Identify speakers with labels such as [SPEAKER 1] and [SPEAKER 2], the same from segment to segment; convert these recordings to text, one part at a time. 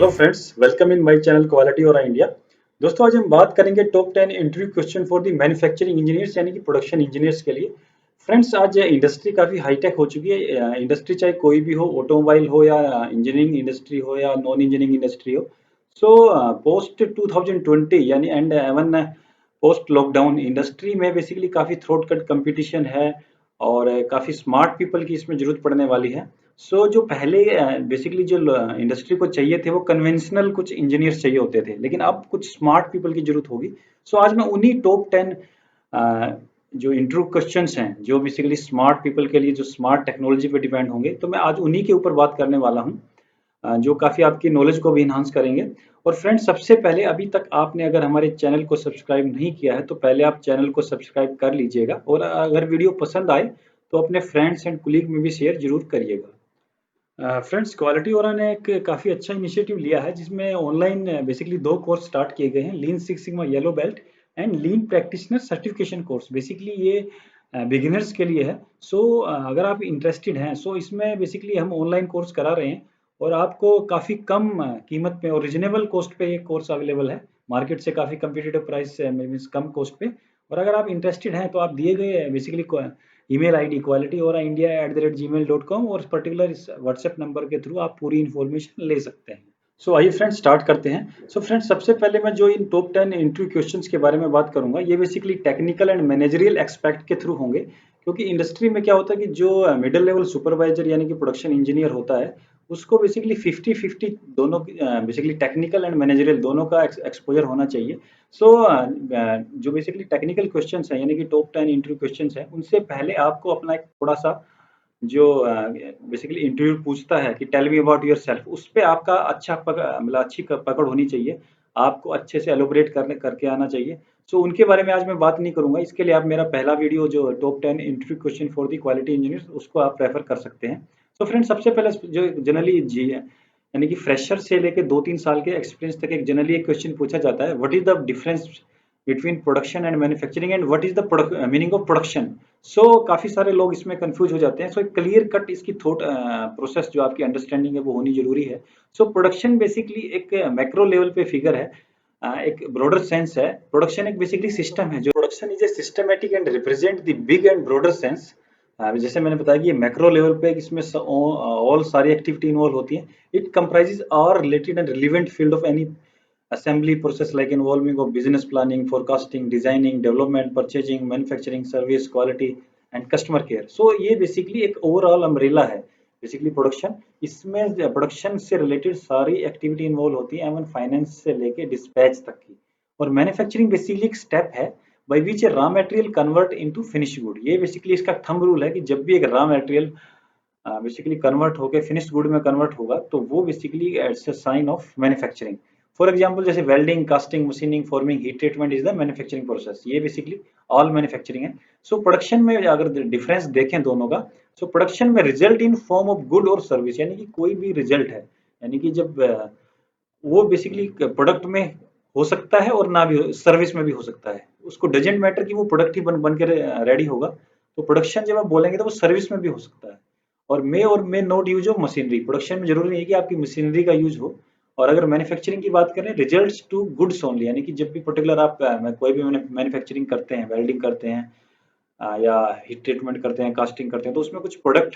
[SPEAKER 1] Hello friends, welcome in my channel quality और India. दोस्तों, आज हम बात करेंगे top 10 interview question for the manufacturing engineers यानी कि प्रोडक्शन इंजीनियर्स के लिए। फ्रेंड्स, आज इंडस्ट्री काफ़ी हाईटेक हो चुकी है। इंडस्ट्री चाहे कोई भी हो, ऑटोमोबाइल हो या इंजीनियरिंग इंडस्ट्री हो या नॉन इंजीनियरिंग इंडस्ट्री हो। सो पोस्ट 2020 यानी and even post lockdown industry में बेसिकली काफ़ी थ्रोट कट कंपटीशन है और काफ़ी स्मार्ट पीपल की इसमें ज़रूरत पड़ने वाली है। जो पहले बेसिकली जो इंडस्ट्री को चाहिए थे वो कन्वेंशनल कुछ इंजीनियर्स चाहिए होते थे, लेकिन अब कुछ स्मार्ट पीपल की जरूरत होगी। आज मैं उन्हीं टॉप 10 जो इंटरव्यू क्वेश्चंस हैं जो बेसिकली स्मार्ट पीपल के लिए जो स्मार्ट टेक्नोलॉजी पे डिपेंड होंगे, तो मैं आज उन्हीं के ऊपर बात करने वाला हूँ, जो काफ़ी आपकी नॉलेज को भी इन्हांस करेंगे। और फ्रेंड्स, सबसे पहले अभी तक आपने अगर हमारे चैनल को सब्सक्राइब नहीं किया है तो पहले आप चैनल को सब्सक्राइब कर लीजिएगा, और अगर वीडियो पसंद आए तो अपने फ्रेंड्स एंड कुलीग में भी शेयर जरूर करिएगा। फ्रेंड्स, क्वालिटी ओरा ने एक काफ़ी अच्छा इनिशिएटिव लिया है जिसमें ऑनलाइन बेसिकली दो कोर्स स्टार्ट किए गए हैं, lean six sigma yellow belt and lean practitioner certification course. Basically ये बिगिनर्स के लिए है। अगर आप इंटरेस्टेड हैं, इसमें बेसिकली हम ऑनलाइन कोर्स करा रहे हैं और आपको काफ़ी कम कीमत पे और रिजनेबल कॉस्ट पे ये कोर्स अवेलेबल है। मार्केट से काफ़ी कम्पिटिटिव प्राइस मीन्स कम कॉस्ट पे। और अगर आप इंटरेस्टेड हैं तो आप दिए गए बेसिकली ईमेल आईडी qualityoreindia@gmail.com और पर्टिकुलर इस व्हाट्सएप नंबर के थ्रू आप पूरी इन्फॉर्मेशन ले सकते हैं। आइए फ्रेंड्स, स्टार्ट करते हैं। फ्रेंड्स, सबसे पहले मैं जो इन टॉप 10 इंटरव्यू क्वेश्चंस के बारे में बात करूंगा, ये basically technical and managerial expect के थ्रू होंगे। क्योंकि इंडस्ट्री में क्या होता है कि जो मिडिल लेवल सुपरवाइजर यानी कि प्रोडक्शन इंजीनियर होता है, उसको बेसिकली 50-50 दोनों बेसिकली टेक्निकल एंड मैनेजरियल दोनों का एक्सपोजर होना चाहिए। जो बेसिकली टेक्निकल क्वेश्चंस हैं यानी कि टॉप 10 इंटरव्यू क्वेश्चंस हैं, उनसे पहले आपको अपना एक थोड़ा सा जो बेसिकली इंटरव्यू पूछता है कि टेल मी अबाउट योरसेल्फ, उस पे आपका मतलब अच्छी पकड़ होनी चाहिए। आपको अच्छे से एलोबरेट करके आना चाहिए। उनके बारे में आज मैं बात नहीं करूंगा। इसके लिए आप मेरा पहला वीडियो जो top 10 interview question for the quality engineer, उसको आप रेफर कर सकते हैं। फ्रेंड्स, सबसे पहले जो जनरली जी यानी कि फ्रेशर से लेके 2-3 साल के एक्सपीरियंस तक एक जनरली एक क्वेश्चन पूछा जाता है, what is the difference between production and manufacturing and what is the meaning of production. काफी सारे लोग इसमें कंफ्यूज हो जाते हैं। एक क्लियर कट इसकी थॉट प्रोसेस जो आपकी अंडरस्टैंडिंग है वो होनी जरूरी है। प्रोडक्शन बेसिकली एक मैक्रो लेवल पे फिगर है, एक ब्रॉडर सेंस है। प्रोडक्शन एक बेसिकली सिस्टम है। जो production is a systematic and represent the big and broader sense. जैसे मैंने बताया कि ये मैक्रो लेवल पे इसमें ऑल सारी एक्टिविटी इन्वॉल्व होती है। It comprises are related and relevant field of any assembly process like involving of business planning, forecasting, designing, development, purchasing, manufacturing, service, quality and customer care। ये basically एक overall umbrella है basically production. इसमें production से related सारी activity involve होती है, एवं finance से लेके डिस्पैच तक की। और मैन्युफैक्चरिंग बेसिकली एक स्टेप है by which a raw material convert into finish good. ये बेसिकली इसका थंब रूल है कि जब भी एक रॉ मटेरियल बेसिकली कन्वर्ट होकर फिनिश्ड गुड में कन्वर्ट होगा तो वो basically it's a sign of manufacturing. For example, जैसे welding, casting, machining, forming, heat treatment is the manufacturing process. ये बेसिकली ऑल मैन्युफैक्चरिंग है। प्रोडक्शन में अगर डिफरेंस देखें दोनों का, प्रोडक्शन में result in form of good और सर्विस, यानी कि कोई भी रिजल्ट है, यानी कि जब वो बेसिकली प्रोडक्ट में हो सकता है और ना भी सर्विस में भी हो सकता है। उसको डजेंट मैटर कि वो प्रोडक्ट ही बन के रेडी होगा। प्रोडक्शन जब आप बोलेंगे तो वो सर्विस में भी हो सकता है। और may not use of machinery. Production में जरूरी नहीं है कि आपकी मशीनरी का यूज हो। और अगर मैन्युफैक्चरिंग की बात करें, रिजल्ट्स टू गुड्स ओनली, यानी कि जब भी पर्टिकुलर आप कोई भी मैन्युफैक्चरिंग करते हैं, वेल्डिंग करते हैं या हीट ट्रीटमेंट करते हैं, कास्टिंग करते हैं, तो उसमें कुछ प्रोडक्ट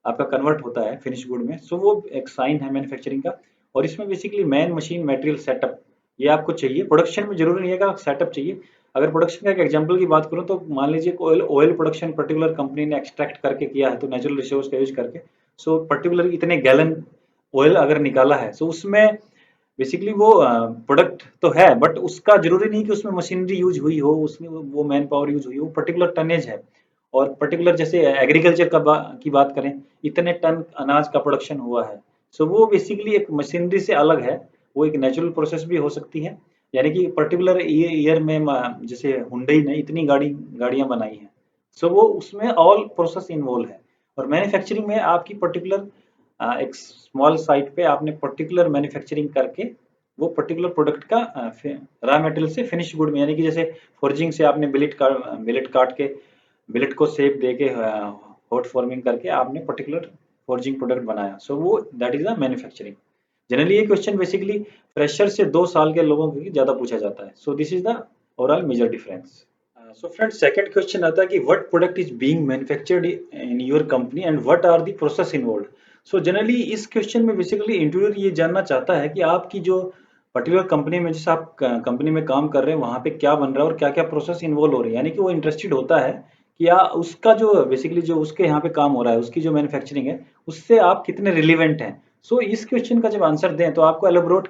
[SPEAKER 1] आपका कन्वर्ट होता है फिनिश गुड में। वो एक साइन है मैन्युफैक्चरिंग का। और इसमें basically man machine material setup ये आपको चाहिए। प्रोडक्शन में जरूरी नहीं है कि सेटअप चाहिए। अगर प्रोडक्शन का एक एग्जांपल की बात करूं तो मान लीजिए ऑयल प्रोडक्शन पर्टिकुलर कंपनी ने एक्सट्रैक्ट करके किया है, तो नेचुरल रिसोर्स का यूज करके पर्टिकुलर इतने गैलन ऑयल अगर निकाला है, उसमें बेसिकली वो प्रोडक्ट तो है, बट उसका जरूरी नहीं कि उसमें मशीनरी यूज हुई हो, उसमें वो मैन पावर यूज हुई हो, पर्टिकुलर टनेज है। और पर्टिकुलर जैसे एग्रीकल्चर की बात करें, इतने टन अनाज का प्रोडक्शन हुआ है। वो बेसिकली एक मशीनरी से अलग है। वो एक नेचुरल प्रोसेस भी हो सकती है, यानी कि पर्टिकुलर ईयर में जैसे हुंडई ने इतनी गाड़ियां बनाई हैं। वो उसमें ऑल प्रोसेस इन्वॉल्व है। और मैन्युफैक्चरिंग में आपकी पर्टिकुलर एक स्मॉल साइट पे आपने पर्टिकुलर मैन्युफैक्चरिंग करके वो पर्टिकुलर प्रोडक्ट का रॉ मटेरियल से फिनिश गुड में, यानी कि जैसे फोर्जिंग से आपने बिलेट काट के बिलेट को शेप दे के हॉट फॉर्मिंग करके आपने पर्टिकुलर फोर्जिंग प्रोडक्ट बनाया। वो that is the manufacturing. Generally ये क्वेश्चन बेसिकली फ्रेशर से 2 साल के लोगों को ज़्यादा पूछा जाता है। So this is the overall major difference. So friends second question आता है कि what product is being manufactured in your company and what are the process involved. So generally इस क्वेश्चन में बेसिकली इंटरव्यूअर ये जानना चाहता है कि आपकी जो पर्टिकुलर कंपनी में, जैसे आप कंपनी में काम कर रहे हैं, वहाँ पे क्या बन रहा है और क्या क्या प्रोसेस इन्वॉल्व हो रही है। यानी कि वो इंटरेस्टेड होता है कि उसका जो बेसिकली जो उसके यहाँ पे काम हो रहा है, उसकी जो मैन्युफैक्चरिंग है, उससे आप कितने रिलेवेंट हैं। सो इस क्वेश्चन का जब आंसर दें तो आपको एलोबरेट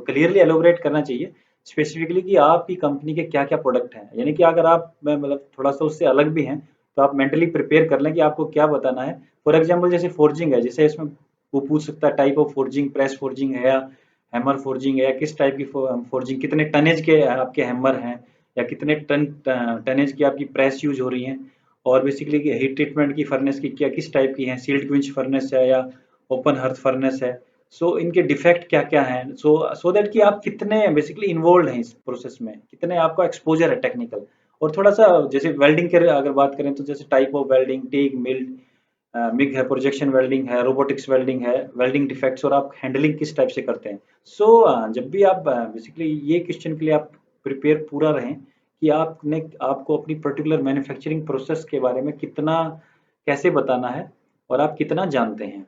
[SPEAKER 1] क्लियरली एलोबरेट करना चाहिए स्पेसिफिकली कि आपकी कंपनी के क्या क्या प्रोडक्ट हैं। यानी कि अगर आप मतलब थोड़ा सा उससे अलग भी हैं तो आप मेंटली प्रिपेयर कर लें कि आपको क्या बताना है। फॉर एग्जांपल जैसे फोर्जिंग है, जैसे इसमें वो पूछ सकता है type of forging, press forging है या हैमर फोर्जिंग है, या किस टाइप की फोर्जिंग, कितने टनेज के आपके हैमर हैं, या कितने टनेज की आपकी प्रेस यूज हो रही है, और बेसिकली हीट ट्रीटमेंट की फर्नेस की क्या किस टाइप की है, सील्ड क्विंच फर्नेस है या ओपन हर्थ फर्नेस है। सो इनके डिफेक्ट क्या क्या हैं, सो दैट कि आप कितने बेसिकली इन्वॉल्व हैं इस प्रोसेस में, कितने आपका एक्सपोजर है टेक्निकल। और थोड़ा सा जैसे वेल्डिंग के अगर बात करें तो जैसे type of welding, TIG, mild, MIG है, प्रोजेक्शन वेल्डिंग है, रोबोटिक्स वेल्डिंग है, वेल्डिंग डिफेक्ट्स, और आप हैंडलिंग किस टाइप से करते हैं। जब भी आप बेसिकली ये क्वेश्चन के लिए आप प्रिपेयर पूरा रहें कि आपने आपको अपनी पर्टिकुलर मैन्युफैक्चरिंग प्रोसेस के बारे में कितना कैसे बताना है और आप कितना जानते हैं।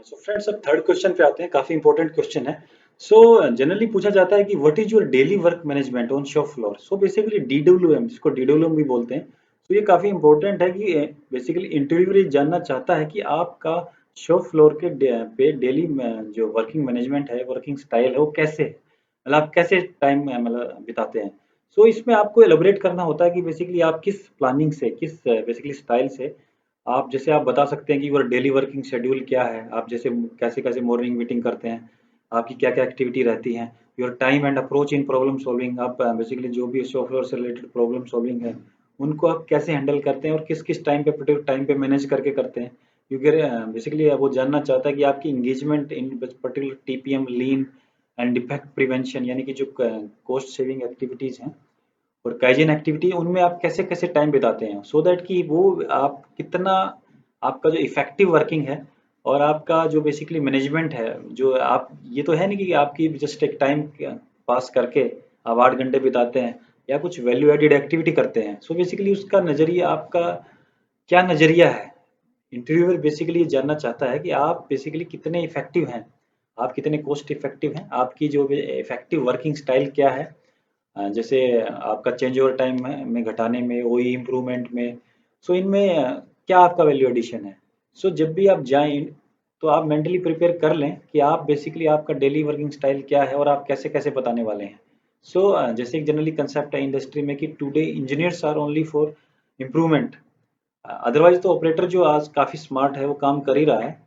[SPEAKER 1] सो फ्रेंड्स अब थर्ड क्वेश्चन पे आते हैं, काफी इंपॉर्टेंट क्वेश्चन है। सो जनरली पूछा जाता है कि what is your daily work management on shop floor. So basically DWM, जिसको डीडब्ल्यूएम भी बोलते हैं, तो ये काफी इंपॉर्टेंट है कि बेसिकली इंटरव्यूअर ये जानना चाहता है कि आपका शॉप फ्लोर के पे डेली जो वर्किंग मैनेजमेंट है, वर्किंग स्टाइल है, वो कैसे है, मतलब आप कैसे टाइम मतलब बिताते हैं। सो इसमें आपको एलोबरेट करना होता है कि बेसिकली आप किस प्लानिंग से, किस बेसिकली स्टाइल से आप, जैसे आप बता सकते हैं कि योर डेली वर्किंग शेड्यूल क्या है, आप जैसे कैसे कैसे मॉर्निंग मीटिंग करते हैं, आपकी क्या क्या एक्टिविटी रहती हैं, your time and approach in problem solving, आप बेसिकली जो भी सॉफ्टवेयर से रिलेटेड प्रॉब्लम सॉल्विंग है उनको आप कैसे हैंडल करते हैं और किस किस टाइम पे पर्टिकुलर टाइम पे मैनेज करके करते हैं। क्योंकि बेसिकली वो जानना चाहता है कि आपकी engagement in particular TPM, lean and defect prevention, यानी कि जो कॉस्ट सेविंग एक्टिविटीज़ हैं और काइजन एक्टिविटी, उनमें आप कैसे कैसे टाइम बिताते हैं, सो दैट कि वो आप कितना, आपका जो इफेक्टिव वर्किंग है और आपका जो बेसिकली मैनेजमेंट है, जो आप, ये तो है नहीं कि आपकी जस्ट एक टाइम पास करके आप 8 घंटे बिताते हैं या कुछ वैल्यू एडेड एक्टिविटी करते हैं। सो बेसिकली उसका नज़रिया, आपका क्या नज़रिया है। इंटरव्यूअर बेसिकली ये जानना चाहता है कि आप बेसिकली कितने इफेक्टिव हैं, आप कितने कॉस्ट इफेक्टिव हैं, आपकी जो इफेक्टिव वर्किंग स्टाइल क्या है, जैसे आपका चेंज ओवर टाइम में घटाने में, ओई इम्प्रूवमेंट में। सो इनमें क्या आपका वैल्यू एडिशन है। सो जब भी आप जाएं तो आप मेंटली प्रिपेयर कर लें कि आप बेसिकली आपका डेली वर्किंग स्टाइल क्या है और आप कैसे कैसे बताने वाले हैं। जैसे एक जनरली कंसेप्ट है इंडस्ट्री में कि today engineers are only for improvement, otherwise तो ऑपरेटर जो आज काफ़ी स्मार्ट है वो काम कर ही रहा है,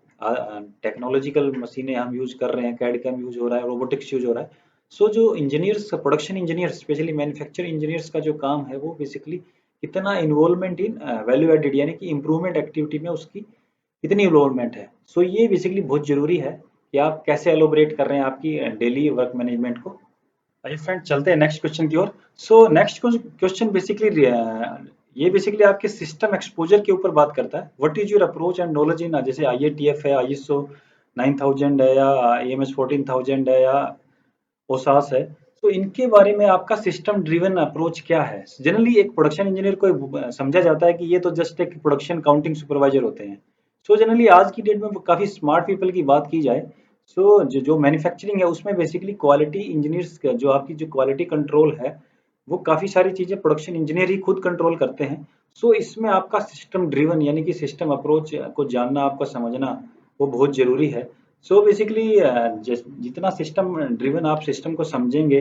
[SPEAKER 1] टेक्नोलॉजिकल मशीनें हम यूज कर रहे हैं, कैड कैम यूज हो रहा है, रोबोटिक्स यूज हो रहा है। जो engineers, production engineers, specially manufacture engineers का जो काम है वो बेसिकली कितना इन्वॉल्वमेंट इन वैल्यू एडेड, यानी कि इम्प्रूवमेंट एक्टिविटी में उसकी कितनी इन्वॉल्वमेंट है। ये बेसिकली बहुत जरूरी है कि आप कैसे एलोबरेट कर रहे हैं आपकी डेली वर्क मैनेजमेंट को। आइए फ्रेंड चलते हैं नेक्स्ट क्वेश्चन की ओर। नेक्स्ट क्वेश्चन बेसिकली ये बेसिकली आपके सिस्टम एक्सपोजर के ऊपर बात करता है। What is your approach and knowledge in, जैसे आईएटीएफ है, आईएसओ 9000 है, या एएमएस 14000 है, या ओसास है। इनके बारे में आपका सिस्टम ड्रिवन अप्रोच क्या है। जनरली एक प्रोडक्शन इंजीनियर को समझा जाता है कि ये तो जस्ट एक प्रोडक्शन काउंटिंग सुपरवाइजर होते हैं। जनरली आज की डेट में काफी स्मार्ट पीपल की बात की जाए, जो मैन्युफैक्चरिंग है उसमें बेसिकली क्वालिटी इंजीनियर्स, जो आपकी जो क्वालिटी कंट्रोल है, वो काफी सारी चीजें प्रोडक्शन इंजीनियर ही खुद कंट्रोल करते हैं। इसमें आपका सिस्टम ड्रिवन यानी कि सिस्टम अप्रोच को जानना, आपको समझना वो बहुत जरूरी है। बेसिकली जितना सिस्टम ड्रिवन आप सिस्टम को समझेंगे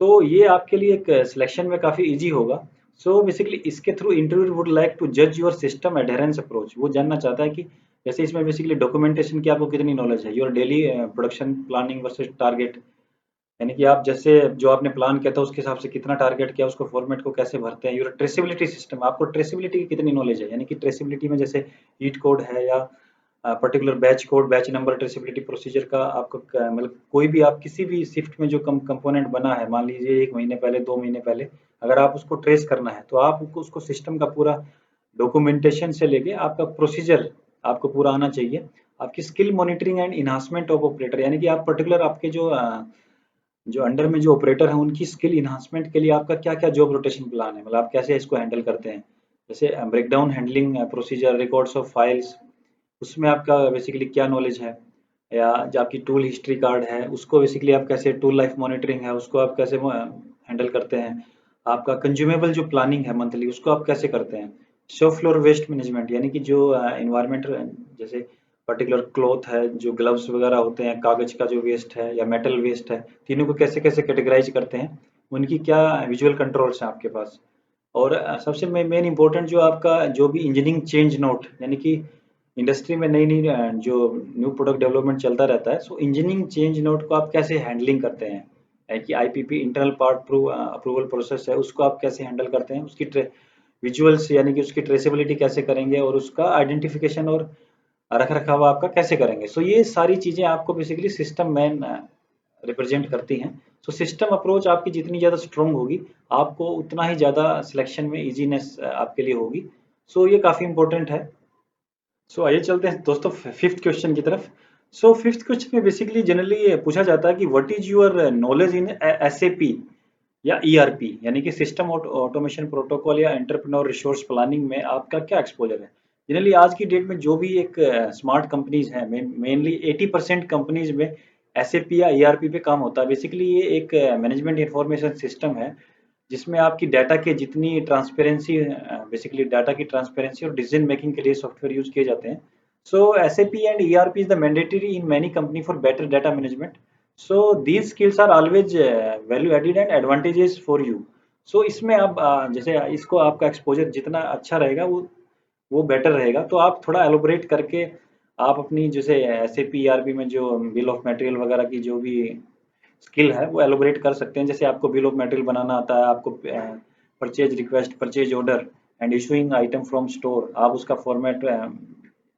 [SPEAKER 1] तो ये आपके लिए एक सिलेक्शन में काफ़ी इजी होगा। बेसिकली इसके through interview would like to जज योर सिस्टम एडहेरेंस अप्रोच। वो जानना चाहता है कि जैसे इसमें बेसिकली डॉक्यूमेंटेशन की आपको कितनी नॉलेज है, your daily production planning versus target, यानी कि आप जैसे जो आपने प्लान किया था उसके हिसाब से कितना टारगेट किया, उसको फॉर्मेट को कैसे भरते हैं। योर ट्रेसेबिलिटी सिस्टम, आपको ट्रेसेबिलिटी की कितनी नॉलेज है, यानी कि ट्रेसेबिलिटी में जैसे हीट कोड है या particular batch code, batch number, traceability procedure का आपको मतलब कोई भी आप किसी भी शिफ्ट में जो कंपोनेंट बना है, मान लीजिए 1 महीने पहले, 2 महीने पहले, अगर आप उसको ट्रेस करना है तो आप उसको सिस्टम का पूरा डॉक्यूमेंटेशन से लेके आपका प्रोसीजर आपको पूरा आना चाहिए। आपकी skill monitoring and enhancement of operator, यानी कि आप पर्टिकुलर आपके जो अंडर में जो ऑपरेटर हैं उनकी स्किल इन्हांसमेंट के लिए आपका क्या क्या जॉब रोटेशन प्लान है, मतलब आप कैसे इसको हैंडल करते हैं। जैसे breakdown handling procedure, records of files, उसमें आपका बेसिकली क्या नॉलेज है, या जो आपकी टूल हिस्ट्री कार्ड है उसको बेसिकली आप कैसे, टूल लाइफ मॉनिटरिंग है उसको आप कैसे हैंडल करते हैं। आपका कंज्यूमेबल जो प्लानिंग है मंथली उसको आप कैसे करते हैं। शॉप फ्लोर वेस्ट मैनेजमेंट, यानी कि जो इन्वायरमेंट, जैसे पर्टिकुलर क्लॉथ है, जो ग्लव्स वगैरह होते हैं, कागज का जो वेस्ट है या मेटल वेस्ट है, तीनों को कैसे कैसे कैटेगराइज करते हैं, उनकी क्या विजुअल कंट्रोल्स हैं आपके पास। और सबसे मेन इंपॉर्टेंट जो आपका जो भी इंजीनियरिंग चेंज नोट, यानी कि इंडस्ट्री में नई नई जो न्यू प्रोडक्ट डेवलपमेंट चलता रहता है, सो इंजीनियरिंग चेंज नोट को आप कैसे हैंडलिंग करते हैं। कि IPP internal part approval process है उसको आप कैसे हैंडल करते हैं, उसकी विजुअल्स यानी कि उसकी ट्रेसेबिलिटी कैसे करेंगे, और उसका आइडेंटिफिकेशन और रख रखाव आपका कैसे करेंगे। सो ये सारी चीजें आपको बेसिकली सिस्टम मैन रिप्रेजेंट करती हैं। सो सिस्टम अप्रोच आपकी जितनी ज़्यादा स्ट्रोंग होगी, आपको उतना ही ज़्यादा सिलेक्शन में इजीनेस आपके लिए होगी। सो ये काफ़ी इंपॉर्टेंट है। सो आइए चलते हैं दोस्तों फिफ्थ क्वेश्चन की तरफ। सो फिफ्थ क्वेश्चन में बेसिकली जनरली पूछा जाता है कि what is your knowledge in SAP या ईआरपी, यानी कि सिस्टम ऑटोमेशन प्रोटोकॉल या एंटरप्रेन्योर रिसोर्स प्लानिंग में आपका क्या एक्सपोजर है। जनरली आज की डेट में जो भी एक स्मार्ट कंपनीज हैं, मेनली 80% कंपनीज में एसएपी या ईआरपी पे काम होता है। बेसिकली ये एक मैनेजमेंट इंफॉर्मेशन सिस्टम है जिसमें आपकी डाटा के जितनी ट्रांसपेरेंसी, बेसिकली डाटा की ट्रांसपेरेंसी और डिसीजन मेकिंग के लिए सॉफ्टवेयर यूज किए जाते हैं। So SAP and ERP is the mandatory in many company for better data management. So these skills are always value added and advantages for you. So इसमें आप जैसे इसको आपका एक्सपोजर जितना अच्छा रहेगा वो बेटर रहेगा। तो आप थोड़ा एलोबरेट करके आप अपनी जैसे एसएपी ईआरपी में जो बिल ऑफ मटेरियल वगैरह की जो भी स्किल है वो एलोबरेट कर सकते हैं। जैसे आपको बिल ऑफ मटेरियल बनाना आता है, आपको purchase request, purchase order and issuing item from store, आप उसका फॉर्मेट,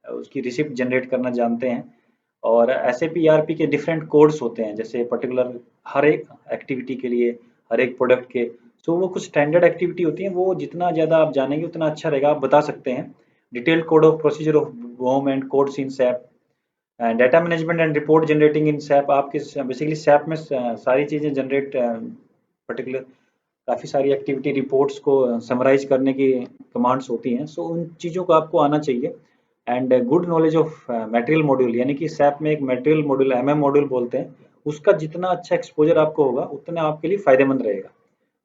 [SPEAKER 1] उसकी रिसिप्ट जनरेट करना जानते हैं। और SAP ERP के डिफरेंट कोड्स होते हैं, जैसे पर्टिकुलर हर एक एक्टिविटी के लिए, हर एक प्रोडक्ट के। सो वो कुछ स्टैंडर्ड एक्टिविटी होती है, वो जितना ज़्यादा आप जानेंगे उतना अच्छा रहेगा। आप बता सकते हैं detailed code of procedure of BOM and codes in SAP, data management and report generating in SAP. आपके बेसिकली सैप में सारी चीज़ें जनरेट, पर्टिकुलर काफ़ी सारी एक्टिविटी रिपोर्ट्स को समराइज करने की कमांड्स होती हैं। सो उन चीज़ों को आपको आना चाहिए। And good knowledge of material module, यानी कि सैप में एक मटेरियल मॉड्यूल, मॉड्यूल बोलते हैं, उसका जितना अच्छा एक्सपोजर आपको होगा उतना आपके लिए फायदेमंद रहेगा।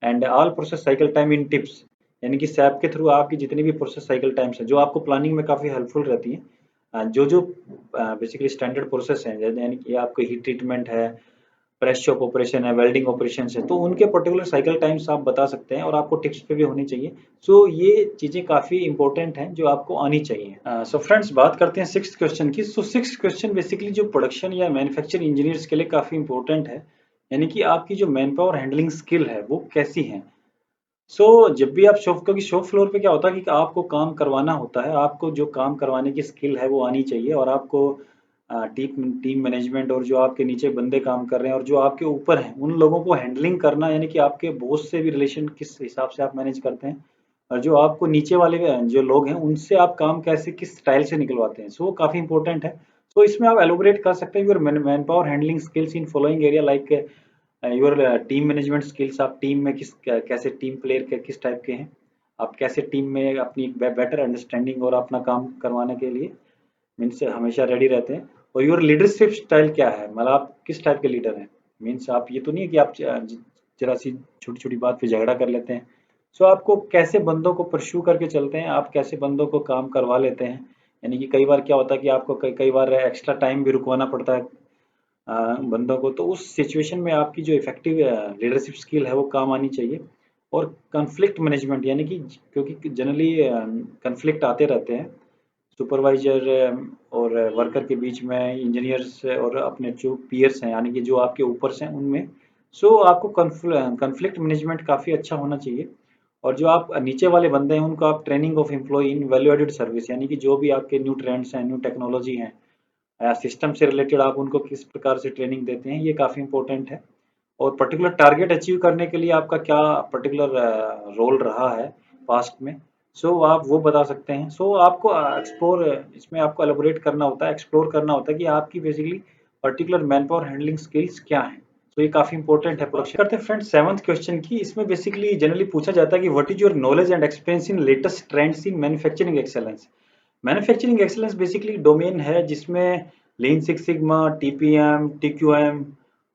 [SPEAKER 1] And all process cycle time in tips, यानी कि सैप के थ्रू आपकी जितनी भी प्रोसेस साइकिल टाइम्स है जो आपको प्लानिंग में काफ़ी हेल्पफुल रहती है, जो जो बेसिकली स्टैंडर्ड प्रोसेस हैं, यानी कि आपको हीट ट्रीटमेंट है, प्रेस शॉप ऑपरेशन है, वेल्डिंग ऑपरेशन है, तो उनके पर्टिकुलर साइकिल टाइम्स आप बता सकते हैं और आपको टिप्स पे भी होनी चाहिए। सो ये चीज़ें काफ़ी इंपॉर्टेंट हैं जो आपको आनी चाहिए। सो फ्रेंड्स बात करते हैं सिक्स्थ क्वेश्चन की। सो सिक्स्थ क्वेश्चन बेसिकली जो प्रोडक्शन या मैन्युफैक्चरिंग इंजीनियर्स के लिए काफ़ी इंपॉर्टेंट है, यानी कि आपकी जो मैन पावर हैंडलिंग स्किल है वो कैसी है। सो जब भी आप शॉप, क्योंकि शॉप फ्लोर पे क्या होता है कि आपको काम करवाना होता है, आपको जो काम करवाने की स्किल है वो आनी चाहिए। और आपको टीम टीम मैनेजमेंट और जो आपके नीचे बंदे काम कर रहे हैं और जो आपके ऊपर हैं उन लोगों को हैंडलिंग करना, यानी कि आपके बॉस से भी रिलेशन किस हिसाब से आप मैनेज करते हैं, और जो आपको नीचे वाले जो लोग हैं उनसे आप काम कैसे किस स्टाइल से निकलवाते हैं। सो वो काफ़ी इंपॉर्टेंट है। तो इसमें आप एलोबरेट कर सकते हैं your man power handling skills in following area, like your team management skills. आप टीम में कैसे टीम प्लेयर के किस टाइप के हैं, आप कैसे टीम में अपनी बेटर अंडरस्टैंडिंग और अपना काम करवाने के लिए मीन्स हमेशा रेडी रहते हैं। और योर लीडरशिप स्टाइल क्या है, मतलब आप किस टाइप के लीडर हैं। मीन्स आप ये तो नहीं है कि आप जरा सी छोटी छोटी बात पे झगड़ा कर लेते हैं। सो आपको कैसे बंदों को परस्यू करके चलते हैं, आप कैसे बंदों को काम करवा लेते हैं। यानी कि कई बार क्या होता है कि आपको कई बार एक्स्ट्रा टाइम भी रुकवाना पड़ता है बंदों को, तो उस सिचुएशन में आपकी जो इफेक्टिव लीडरशिप स्किल है वो काम आनी चाहिए। और कन्फ्लिक्ट मैनेजमेंट, यानी कि क्योंकि जनरली कन्फ्लिक्ट आते रहते हैं सुपरवाइजर और वर्कर के बीच में, इंजीनियर्स और अपने जो पीयर्स हैं यानी कि जो आपके ऊपर से हैं उनमें। सो आपको कन्फ्लिक्ट मैनेजमेंट काफ़ी अच्छा होना चाहिए। और जो आप नीचे वाले बंदे हैं उनको आप training of employ in value added service, यानी कि जो भी आपके न्यू ट्रेंड्स हैं, न्यू टेक्नोलॉजी हैं, सिस्टम से रिलेटेड आप उनको किस प्रकार से ट्रेनिंग देते हैं, ये काफ़ी इंपॉर्टेंट है। और पर्टिकुलर टारगेट अचीव करने के लिए आपका क्या पर्टिकुलर रोल रहा है पास्ट में, सो आप वो बता सकते हैं। सो आपको एक्सप्लोर इसमें आपको एलोबोरेट करना होता है, एक्सप्लोर करना होता है कि आपकी basically particular man power handling skills क्या हैं। तो ये काफी इंपॉर्टेंट है प्रोडक्शन करते हैं फ्रेंड्स। सेवंथ क्वेश्चन की, इसमें बेसिकली जनरली पूछा जाता है कि what is your knowledge and experience in latest trends in manufacturing excellence. Manufacturing excellence basically domain है जिसमें lean six sigma, TPM, TQM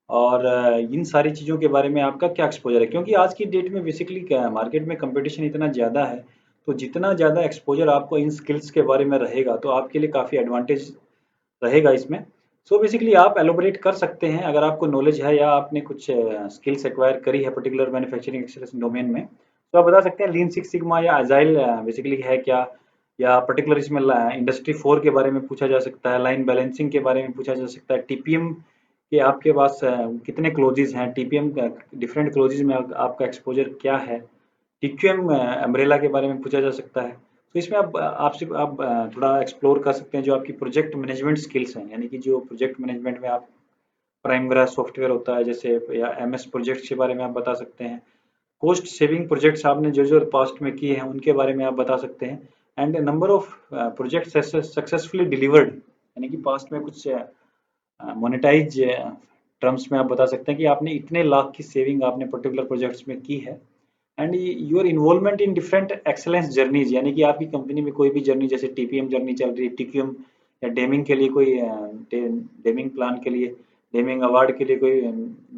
[SPEAKER 1] और इन सारी चीज़ों के बारे में आपका क्या एक्सपोजर है, क्योंकि आज की डेट में बेसिकली क्या मार्केट में कंपटीशन इतना ज़्यादा है। तो जितना ज़्यादा एक्सपोजर आपको इन स्किल्स के बारे में रहेगा तो आपके लिए काफ़ी एडवांटेज रहेगा इसमें। सो बेसिकली आप एलोबरेट कर सकते हैं अगर आपको नॉलेज है या आपने कुछ स्किल्स एक्वायर करी है पर्टिकुलर मैन्युफैक्चरिंग एक्सेलेंस डोमेन में, तो आप बता सकते हैं लीन सिक्स सिग्मा या अजाइल बेसिकली है क्या, या पर्टिकुलर इसमें इंडस्ट्री 4 के बारे में पूछा जा सकता है, लाइन बैलेंसिंग के बारे में पूछा जा सकता है, टीपीएम के आपके पास कितने क्लोजेज हैं, टीपीएम डिफरेंट क्लोजेज में आपका एक्सपोजर क्या है, टीक्यूएम अम्ब्रेला के बारे में पूछा जा सकता है। तो इसमें आप थोड़ा एक्सप्लोर कर सकते हैं जो आपकी प्रोजेक्ट मैनेजमेंट स्किल्स हैं, यानी कि जो प्रोजेक्ट मैनेजमेंट में आप प्राइमरा सॉफ्टवेयर होता है जैसे, या एमएस प्रोजेक्ट्स के बारे में आप बता सकते हैं। कॉस्ट सेविंग प्रोजेक्ट्स आपने जो जो पास्ट में किए हैं उनके बारे में आप बता सकते हैं। And number of project successfully delivered, यानी कि पास्ट में कुछ मोनेटाइज टर्म्स में आप बता सकते हैं कि आपने इतने लाख की सेविंग आपने पर्टिकुलर प्रोजेक्ट्स में की है। And your involvement in different excellence journeys, यानी कि आपकी कंपनी में कोई भी जर्नी जैसे टीपीएम जर्नी चल रही है, टीक्यूएम या डेमिंग के लिए कोई डेमिंग प्लान के लिए, डेमिंग अवार्ड के लिए कोई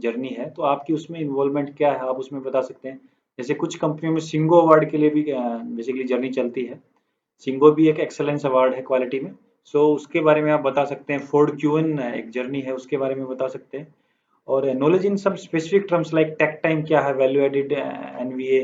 [SPEAKER 1] जर्नी है, तो आपकी उसमें इन्वॉल्वमेंट क्या है आप उसमें बता सकते हैं। जैसे कुछ कंपनियों में सिंगो अवार्ड के लिए भी बेसिकली जर्नी चलती है। सिंगो भी एक एक्सेलेंस अवार्ड है क्वालिटी में। सो उसके बारे में आप बता सकते हैं। फोर्ड क्यूएन एक जर्नी है, उसके बारे में बता सकते हैं। और नॉलेज इन सब specific terms like takt time क्या है, value added NVA,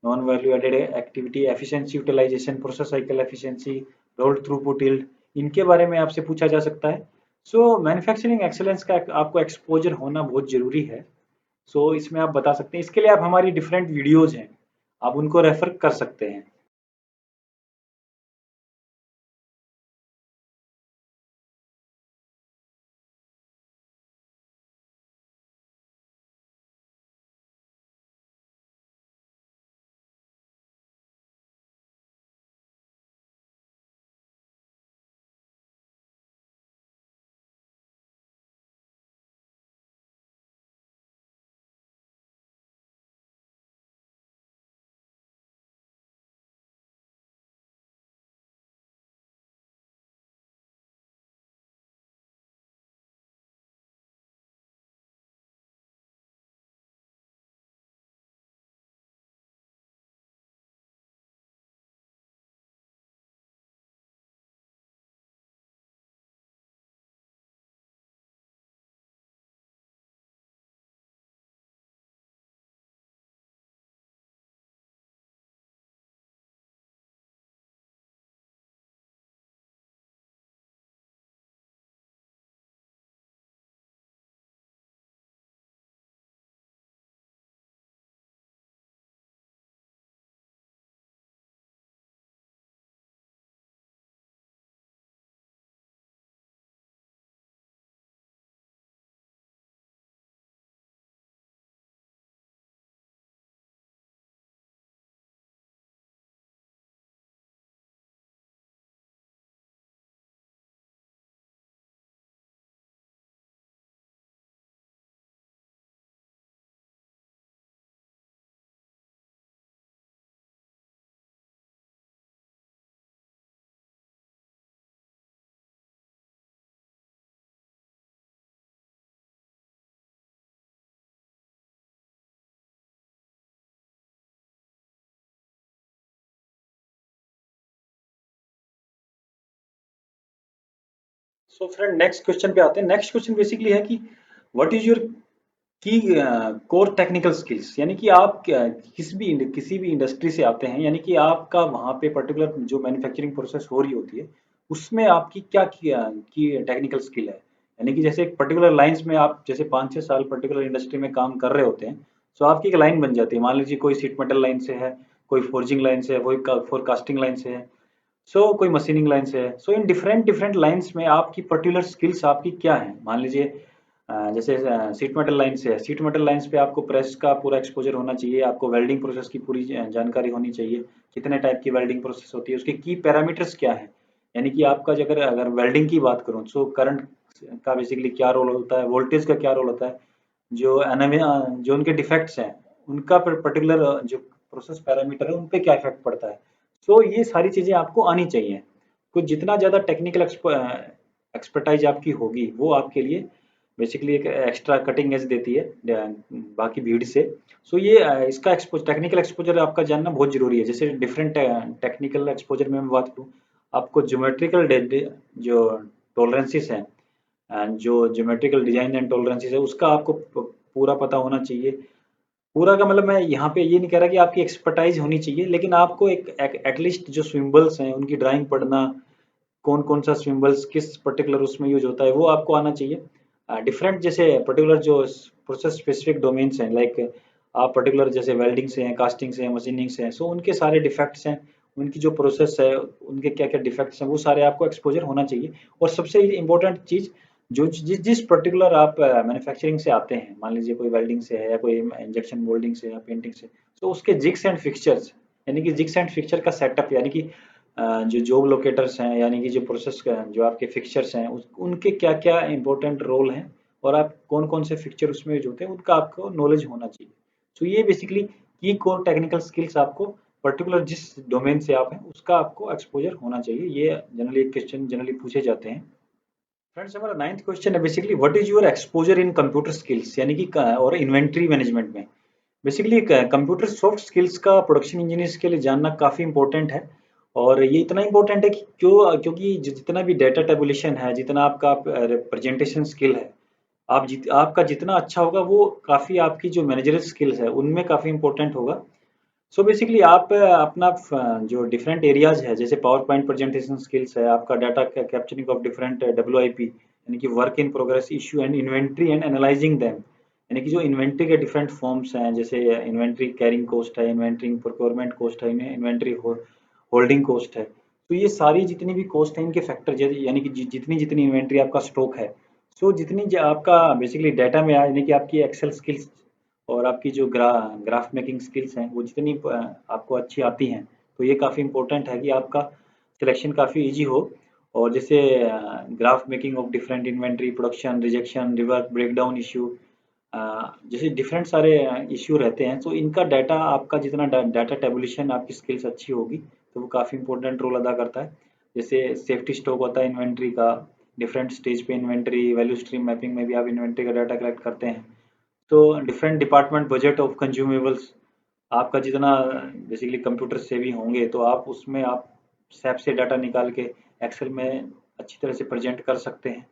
[SPEAKER 1] non value added activity, efficiency utilization, process cycle efficiency, rolled throughput yield, इनके बारे में आपसे पूछा जा सकता है। सो मैन्युफैक्चरिंग एक्सेलेंस का आपको एक्सपोजर होना बहुत जरूरी है। सो इसमें आप बता सकते हैं। इसके लिए आप हमारी डिफरेंट वीडियोज हैं, आप उनको रेफर कर सकते हैं। सो फ्रेंड नेक्स्ट क्वेश्चन पे आते हैं। नेक्स्ट क्वेश्चन बेसिकली है कि व्हाट इज योर की कोर टेक्निकल स्किल्स, यानी कि आप किसी भी इंडस्ट्री से आते हैं, यानी कि आपका वहाँ पे पर्टिकुलर जो मैन्युफैक्चरिंग प्रोसेस हो रही होती है उसमें आपकी क्या की टेक्निकल स्किल है। यानी कि जैसे एक पर्टिकुलर लाइंस में आप जैसे 5-6 साल पर्टिकुलर इंडस्ट्री में काम कर रहे होते हैं, तो आपकी एक लाइन बन जाती है। मान लीजिए कोई सीट मेटल लाइन से है, कोई फोर्जिंग लाइन से है, कोई फोरकास्टिंग लाइन से है, कोई मशीनिंग लाइन से है। इन डिफरेंट डिफरेंट लाइंस में आपकी पर्टिकुलर स्किल्स आपकी क्या है। मान लीजिए जैसे सीट मेटल लाइन से है, सीट मेटल लाइंस पे आपको प्रेस का पूरा एक्सपोजर होना चाहिए, आपको वेल्डिंग प्रोसेस की पूरी जानकारी होनी चाहिए, कितने टाइप की वेल्डिंग प्रोसेस होती है, उसके की पैरामीटर्स क्या है, यानी कि आपका अगर अगर वेल्डिंग की बात करूँ तो करंट का बेसिकली क्या रोल होता है, वोल्टेज का क्या रोल होता है, जो जो उनके डिफेक्ट्स हैं उनका पर्टिकुलर जो प्रोसेस पैरामीटर है उन पे क्या इफेक्ट पड़ता है। सो ये सारी चीज़ें आपको आनी चाहिए। कुछ जितना ज़्यादा टेक्निकल एक्सपर्टाइज आपकी होगी वो आपके लिए बेसिकली एक एक्स्ट्रा कटिंग एज देती है बाकी भीड़ से। सो ये इसका टेक्निकल एक्सपोजर आपका जानना बहुत जरूरी है। जैसे डिफरेंट टेक्निकल एक्सपोजर में मैं बात करूँ, आपको ज्योमेट्रिकल जो टॉलरेंसेस हैं, जो ज्योमेट्रिकल डिजाइन एंड टॉलरेंसेस है उसका आपको पूरा पता होना चाहिए। पूरा का मतलब मैं यहाँ पे ये नहीं कह रहा कि आपकी एक्सपर्टाइज होनी चाहिए, लेकिन आपको एक एटलीस्ट जो सिंबल्स हैं उनकी ड्राइंग पढ़ना, कौन कौन सा सिंबल्स किस पर्टिकुलर उसमें यूज होता है वो आपको आना चाहिए। डिफरेंट जैसे पर्टिकुलर जो प्रोसेस स्पेसिफिक डोमेन्स हैं, लाइक आप पर्टिकुलर जैसे वेल्डिंग से हैं, कास्टिंग से हैं, मशीनिंग से हैं, सो उनके सारे डिफेक्ट्स हैं, उनकी जो प्रोसेस है उनके क्या क्या डिफेक्ट्स हैं वो सारे आपको एक्सपोजर होना चाहिए। और सबसे इम्पोर्टेंट चीज़, जो जिस जिस पर्टिकुलर आप मैन्युफैक्चरिंग से आते हैं, मान लीजिए कोई वेल्डिंग से है या कोई इंजेक्शन मोल्डिंग से या पेंटिंग से, तो उसके जिग्स एंड फिक्सचर्स, यानी कि जिग्स एंड फिक्सचर का सेटअप, यानी कि जो जॉब लोकेटर्स हैं, यानी कि जो प्रोसेस जो आपके फिक्सचर्स हैं उनके क्या क्या इंपॉर्टेंट रोल हैं और आप कौन कौन से फिक्सचर उसमें यूज होते हैं उनका आपको नॉलेज होना चाहिए। तो ये बेसिकली की कोर टेक्निकल स्किल्स आपको पर्टिकुलर जिस डोमेन से आप हैं उसका आपको एक्सपोजर होना चाहिए। ये जनरली क्वेश्चन जनरली पूछे जाते हैं। फ्रेंड्स, हमारा 9th क्वेश्चन है basically what is your exposure in computer skills, यानी कि और इन्वेंट्री मैनेजमेंट में। बेसिकली कंप्यूटर सॉफ्ट स्किल्स का प्रोडक्शन इंजीनियर्स के लिए जानना काफ़ी इंपॉर्टेंट है। और ये इतना इंपॉर्टेंट है कि क्योंकि जितना भी डेटा टेबुलेशन है, जितना आपका प्रेजेंटेशन स्किल है, आपका जितना अच्छा होगा वो काफ़ी आपकी जो मैनेजरल स्किल्स है उनमें काफ़ी इंपॉर्टेंट होगा। सो बेसिकली आप अपना जो डिफरेंट एरियाज है, जैसे पावर पॉइंट प्रेजेंटेशन स्किल्स है, आपका data capturing of different WIP, यानी कि work in progress issue and inventory and analysing them, यानी कि जो इन्वेंट्री के डिफरेंट फॉर्म्स हैं, जैसे इन्वेंट्री कैरिंग कॉस्ट है, इन्वेंट्री प्रोक्योरमेंट कॉस्ट है, इन्वेंट्री होल्डिंग कॉस्ट है। तो ये सारी जितनी भी कॉस्ट है इनके फैक्टर, यानी कि जितनी जितनी इन्वेंट्री आपका स्टॉक है, सो जितनी आपका बेसिकली डाटा में यानी कि आपकी एक्सेल स्किल्स और आपकी जो ग्राफ मेकिंग स्किल्स हैं वो जितनी आपको अच्छी आती हैं, तो ये काफ़ी इंपॉर्टेंट है कि आपका सिलेक्शन काफ़ी इजी हो। और जैसे graph making of different inventory, production, rejection, rework, breakdown issue, जैसे डिफरेंट सारे इश्यू रहते हैं, तो इनका डाटा आपका जितना डाटा टेबुलेशन आपकी स्किल्स अच्छी होगी तो वो काफ़ी इंपॉर्टेंट रोल अदा करता है। जैसे सेफ्टी स्टॉक होता है इन्वेंट्री का, डिफरेंट स्टेज पे इन्वेंट्री वैल्यू स्ट्रीम मैपिंग में भी आप इन्वेंट्री का डाटा कलेक्ट करते हैं। तो different department budget of consumables, आपका जितना बेसिकली कंप्यूटर से भी होंगे तो आप उसमें आप सैप से डाटा निकाल के एक्सेल में अच्छी तरह से प्रेजेंट कर सकते हैं।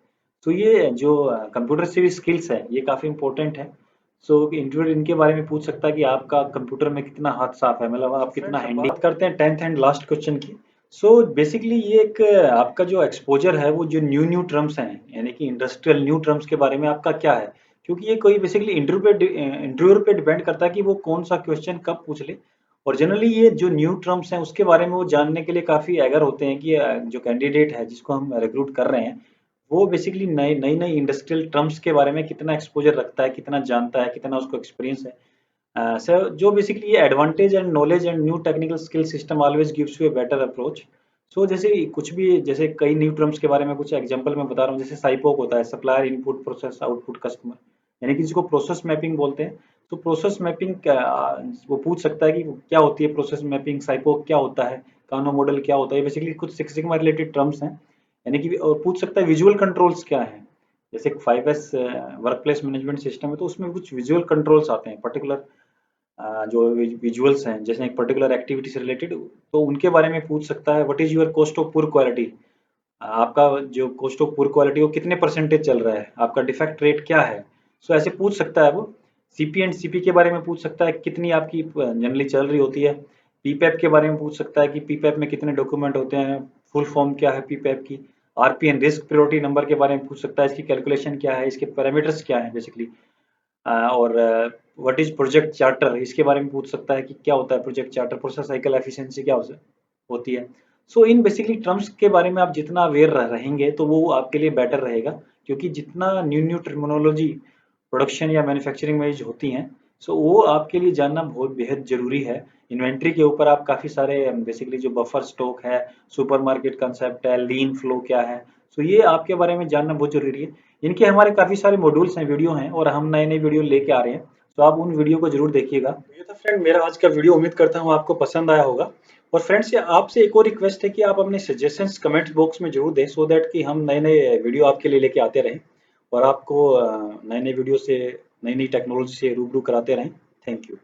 [SPEAKER 1] तो ये जो कंप्यूटर से भी स्किल्स है ये काफ़ी इंपॉर्टेंट है। सो इंटरव्यूअर इनके बारे में पूछ सकता है कि आपका कंप्यूटर में कितना हाथ साफ है, मतलब आप कितना हैंडी। बात करते हैं 10th एंड लास्ट क्वेश्चन की। सो बेसिकली ये एक आपका जो एक्सपोजर है वो जो न्यू न्यू टर्म्स हैं, यानी कि इंडस्ट्रियल न्यू टर्म्स के बारे में आपका क्या है, क्योंकि ये कोई बेसिकली इंटरव्यूअर पे डिपेंड करता है कि वो कौन सा क्वेश्चन कब पूछ ले। और जनरली ये जो न्यू टर्म्स हैं उसके बारे में वो जानने के लिए काफ़ी एगर होते हैं कि जो कैंडिडेट है जिसको हम रिक्रूट कर रहे हैं वो बेसिकली नई नई नई इंडस्ट्रियल टर्म्स के बारे में कितना एक्सपोजर रखता है, कितना जानता है, कितना उसको एक्सपीरियंस है। सर जो बेसिकली ये advantage and knowledge and new technical skill system always gives you a better approach. So जैसे कुछ भी, जैसे कई न्यू टर्म्स के बारे में कुछ एग्जांपल मैं बता रहा हूँ, जैसे साइपोक होता है, supplier input process output customer, यानी कि जिसको प्रोसेस मैपिंग बोलते हैं। तो प्रोसेस मैपिंग वो पूछ सकता है कि क्या होती है प्रोसेस मैपिंग, साइपोक क्या होता है, कानो मॉडल क्या होता है, बेसिकली कुछ सिक्स सिग्मा रिलेटेड टर्म्स हैं। यानी कि और पूछ सकता है विजुअल कंट्रोल्स क्या है, जैसे 5S work place management system है तो उसमें कुछ विजुअल कंट्रोल्स आते हैं पर्टिकुलर, जो विजुअल्स हैं जैसे एक पर्टिकुलर एक्टिविटी से रिलेटेड, तो उनके बारे में पूछ सकता है। What is your cost of poor quality, आपका जो कॉस्ट ऑफ पुअर क्वालिटी वो कितने परसेंटेज चल रहा है, आपका डिफेक्ट रेट क्या है। सो ऐसे पूछ सकता है वो। सीपी एंड सीपी के बारे में पूछ सकता है कितनी आपकी जनरली चल रही होती है। पीपैप के बारे में पूछ सकता है कि पीपैप में कितने डॉक्यूमेंट होते हैं, फुल फॉर्म क्या है पीपैप की। आरपीएन रिस्क प्रायोरिटी नंबर के बारे में पूछ सकता है, इसकी कैलकुलेशन क्या है, इसके पैरामीटर्स क्या है बेसिकली। और व्हाट इज प्रोजेक्ट चार्टर, इसके बारे में पूछ सकता है कि क्या होता है project charter, process cycle efficiency क्या होती है। सो इन बेसिकली टर्म्स के बारे में आप जितना अवेयर रहेंगे तो वो आपके लिए बेटर रहेगा, क्योंकि जितना न्यू न्यू टर्मिनोलॉजी प्रोडक्शन या मैन्युफैक्चरिंग में यूज होती हैं, सो वो आपके लिए जानना बहुत बेहद जरूरी है। इन्वेंट्री के ऊपर आप काफ़ी सारे बेसिकली जो बफर स्टॉक है, सुपरमार्केट कंसेप्ट है, लीन फ्लो क्या है, सो ये आपके बारे में जानना बहुत जरूरी है। इनके हमारे काफ़ी सारे मॉड्यूल्स हैं, वीडियो हैं, और हम नए नए वीडियो लेके आ रहे हैं, तो आप उन वीडियो को जरूर देखिएगा। ये था फ्रेंड मेरा आज का वीडियो, उम्मीद करता हूँ आपको पसंद आया होगा। और फ्रेंड्स आपसे एक और रिक्वेस्ट है कि आप अपने सजेशंस कमेंट बॉक्स में जरूर दें, सो दैट कि हम नए नए वीडियो आपके लिए लेके आते रहें और आपको नए नए वीडियो से, नई नई टेक्नोलॉजी से रूबरू कराते रहें। Thank you.